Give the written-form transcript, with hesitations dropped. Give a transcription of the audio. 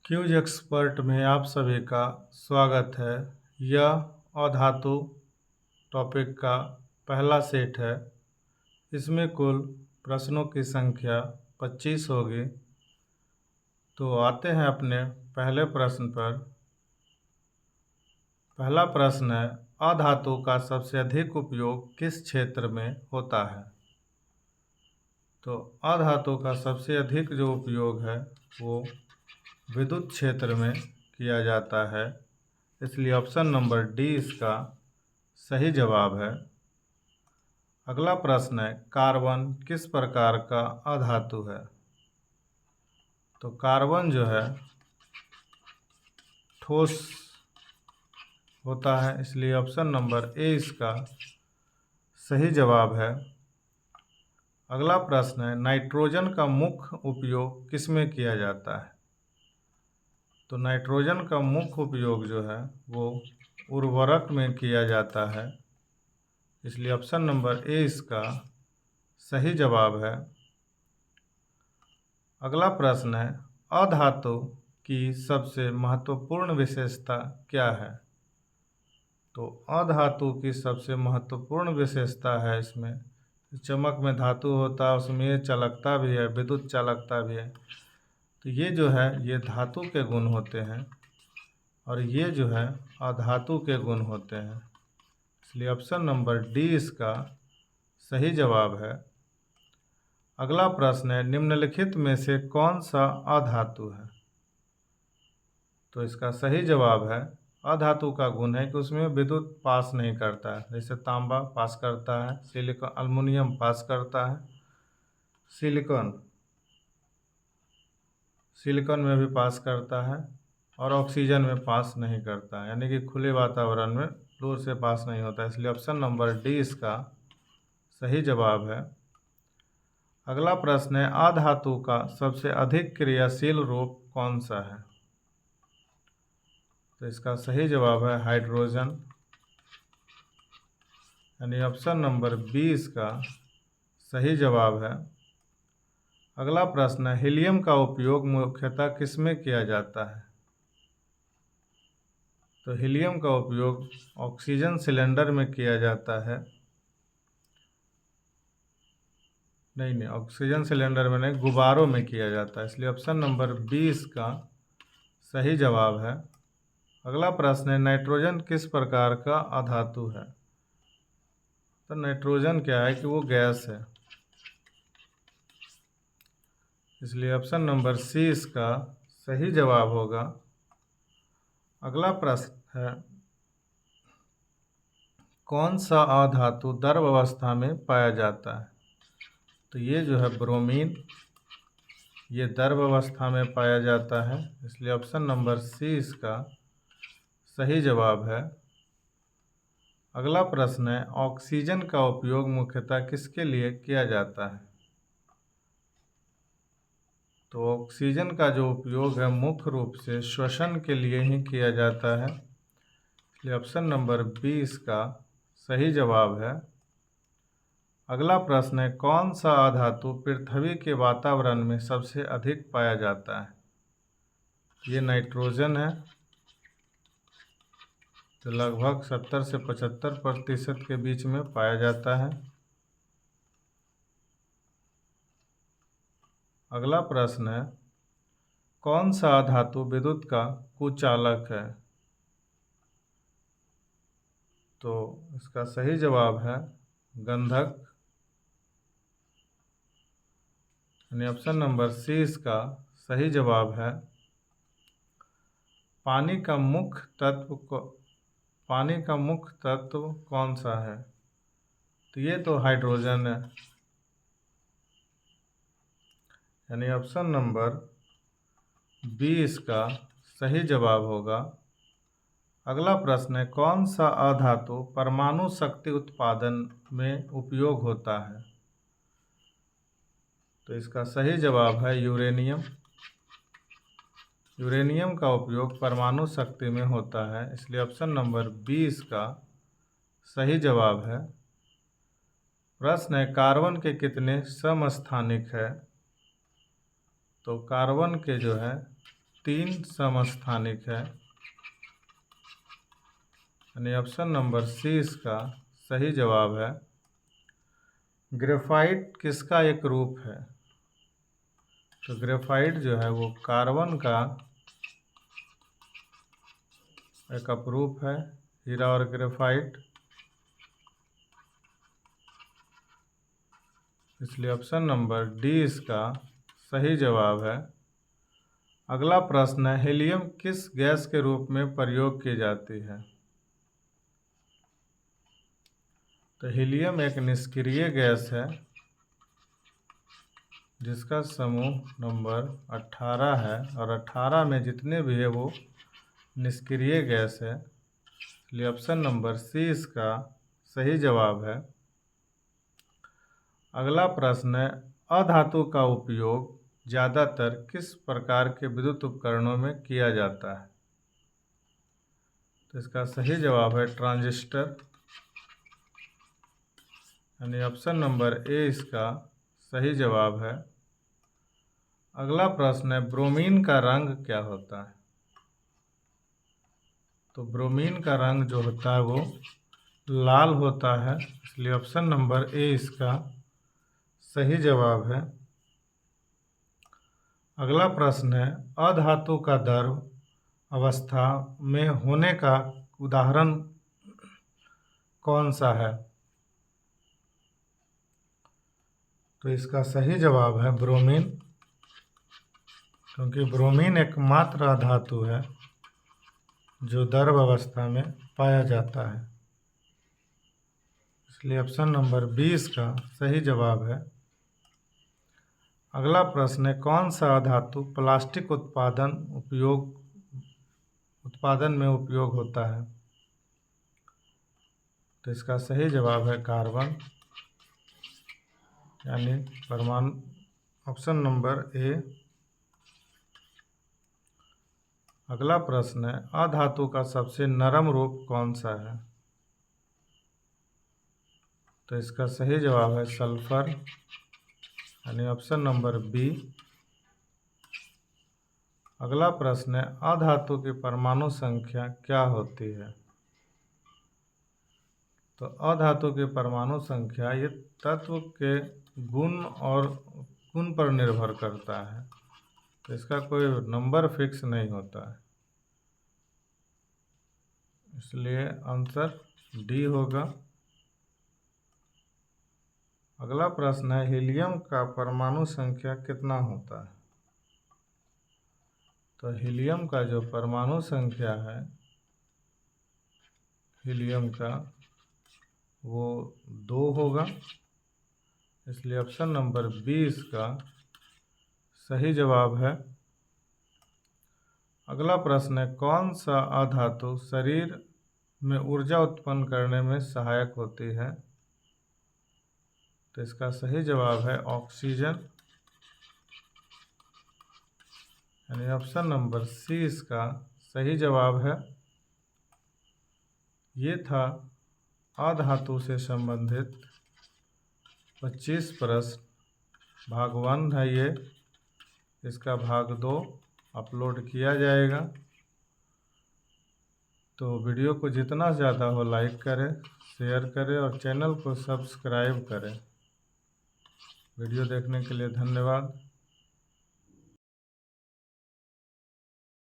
Cues expert में आप सभी का स्वागत है। यह अधातु टॉपिक का पहला सेट है। इसमें कुल प्रश्नों की संख्या 25 होगी। तो आते हैं अपने पहले प्रश्न पर। पहला प्रश्न है, अधातु का सबसे अधिक उपयोग किस क्षेत्र में होता है? तो अधातु का सबसे अधिक जो उपयोग है वो विद्युत क्षेत्र में किया जाता है, इसलिए ऑप्शन नंबर डी इसका सही जवाब है। अगला प्रश्न है, कार्बन किस प्रकार का अधातु है? तो कार्बन जो है ठोस होता है, इसलिए ऑप्शन नंबर ए इसका सही जवाब है। अगला प्रश्न है, नाइट्रोजन का मुख्य उपयोग किसमें किया जाता है? तो नाइट्रोजन का मुख्य उपयोग जो है वो उर्वरक में किया जाता है, इसलिए ऑप्शन नंबर ए इसका सही जवाब है। अगला प्रश्न है, अधातु की सबसे महत्वपूर्ण विशेषता क्या है? तो अधातु की सबसे महत्वपूर्ण विशेषता है इसमें चमक में धातु होता है, उसमें ये चालकता भी है, विद्युत चालकता भी है। तो ये जो है ये धातु के गुण होते हैं और ये जो है अधातु के गुण होते हैं, इसलिए ऑप्शन नंबर डी इसका सही जवाब है। अगला प्रश्न है, निम्नलिखित में से कौन सा अधातु है? तो इसका सही जवाब है, अधातु का गुण है कि उसमें विद्युत पास नहीं करता है। जैसे तांबा पास करता है, सिलिकॉन अल्युमिनियम पास करता है, सिलिकॉन में भी पास करता है और ऑक्सीजन में पास नहीं करता है, यानी कि खुले वातावरण में फ्लोर से पास नहीं होता, इसलिए ऑप्शन नंबर डी इसका सही जवाब है। अगला प्रश्न है, अधातु का सबसे अधिक क्रियाशील रूप कौन सा है? तो इसका सही जवाब है हाइड्रोजन, यानी ऑप्शन नंबर बी इसका सही जवाब है। अगला प्रश्न है, हीलियम का उपयोग मुख्यतः किसमें किया जाता है? तो हीलियम का उपयोग ऑक्सीजन सिलेंडर में किया जाता है। नहीं, ऑक्सीजन सिलेंडर में नहीं, गुब्बारों में किया जाता है, इसलिए ऑप्शन नंबर बी इसका सही जवाब है। अगला प्रश्न है, नाइट्रोजन किस प्रकार का अधातु है? तो नाइट्रोजन क्या है कि वो गैस है, इसलिए ऑप्शन नंबर सी इसका सही जवाब होगा। अगला प्रश्न है, कौन सा अधातु द्रव अवस्था में पाया जाता है? तो ये जो है ब्रोमीन, ये द्रव अवस्था में पाया जाता है, इसलिए ऑप्शन नंबर सी इसका सही जवाब है। अगला प्रश्न है, ऑक्सीजन का उपयोग मुख्यतः किसके लिए किया जाता है? तो ऑक्सीजन का जो उपयोग है मुख्य रूप से श्वसन के लिए ही किया जाता है, इसलिए ऑप्शन नंबर बी इसका सही जवाब है। अगला प्रश्न है, कौन सा अधातु पृथ्वी के वातावरण में सबसे अधिक पाया जाता है? ये नाइट्रोजन है, तो लगभग 70 से 75% के बीच में पाया जाता है। अगला प्रश्न है, कौन सा धातु विद्युत का कुचालक है? तो इसका सही जवाब है गंधक, यानी ऑप्शन नंबर सी इसका सही जवाब है। पानी का मुख्य तत्व कौन सा है? तो ये तो हाइड्रोजन है, यानी ऑप्शन नंबर बी इसका सही जवाब होगा। अगला प्रश्न है, कौन सा अधातु परमाणु शक्ति उत्पादन में उपयोग होता है? तो इसका सही जवाब है यूरेनियम। यूरेनियम का उपयोग परमाणु शक्ति में होता है, इसलिए ऑप्शन नंबर बी इसका सही जवाब है। प्रश्न है, कार्बन के कितने समस्थानिक है? तो कार्बन के जो है 3 समस्थानिक है, यानी ऑप्शन नंबर सी इसका सही जवाब है। ग्रेफाइट किसका एक रूप है? तो ग्रेफाइट जो है वो कार्बन का एक अपरूप है, हीरा और ग्रेफाइट, इसलिए ऑप्शन नंबर डी इसका सही जवाब है। अगला प्रश्न है, हीलियम किस गैस के रूप में प्रयोग की जाती है? तो हीलियम एक निष्क्रिय गैस है जिसका समूह नंबर 18 है, और 18 में जितने भी है वो निष्क्रिय गैस है, इसलिए ऑप्शन नंबर सी इसका सही जवाब है। अगला प्रश्न है, अधातु का उपयोग ज़्यादातर किस प्रकार के विद्युत उपकरणों में किया जाता है? तो इसका सही जवाब है ट्रांजिस्टर, यानी ऑप्शन नंबर ए इसका सही जवाब है। अगला प्रश्न है, ब्रोमीन का रंग क्या होता है? तो ब्रोमीन का रंग जो होता है वो लाल होता है, इसलिए ऑप्शन नंबर ए इसका सही जवाब है। अगला प्रश्न है, अधातु का द्रव अवस्था में होने का उदाहरण कौन सा है? तो इसका सही जवाब है ब्रोमीन, क्योंकि ब्रोमीन एकमात्र अधातु है जो द्रव अवस्था में पाया जाता है, इसलिए ऑप्शन नंबर 20 का सही जवाब है। अगला प्रश्न है, कौन सा धातु प्लास्टिक उत्पादन में उपयोग होता है? तो इसका सही जवाब है कार्बन, यानी परमाणु, ऑप्शन नंबर ए। अगला प्रश्न है, अधातु का सबसे नरम रूप कौन सा है? तो इसका सही जवाब है सल्फर, यानी ऑप्शन नंबर बी। अगला प्रश्न है, अधातु की परमाणु संख्या क्या होती है? तो अधातु की परमाणु संख्या ये तत्व के गुण पर निर्भर करता है, तो इसका कोई नंबर फिक्स नहीं होता है, इसलिए आंसर डी होगा। अगला प्रश्न है, हीलियम का परमाणु संख्या कितना होता है? तो हीलियम का जो परमाणु संख्या है हीलियम का वो 2 होगा, इसलिए ऑप्शन नंबर 20 का सही जवाब है। अगला प्रश्न है, कौन सा अधातु शरीर में ऊर्जा उत्पन्न करने में सहायक होती है? तो इसका सही जवाब है ऑक्सीजन, यानी ऑप्शन नंबर सी इसका सही जवाब है। ये था अधातु से संबंधित 25 प्रश्न, भाग 1 है ये, इसका भाग 2 अपलोड किया जाएगा। तो वीडियो को जितना ज़्यादा हो लाइक करें, शेयर करें और चैनल को सब्सक्राइब करें। वीडियो देखने के लिए धन्यवाद।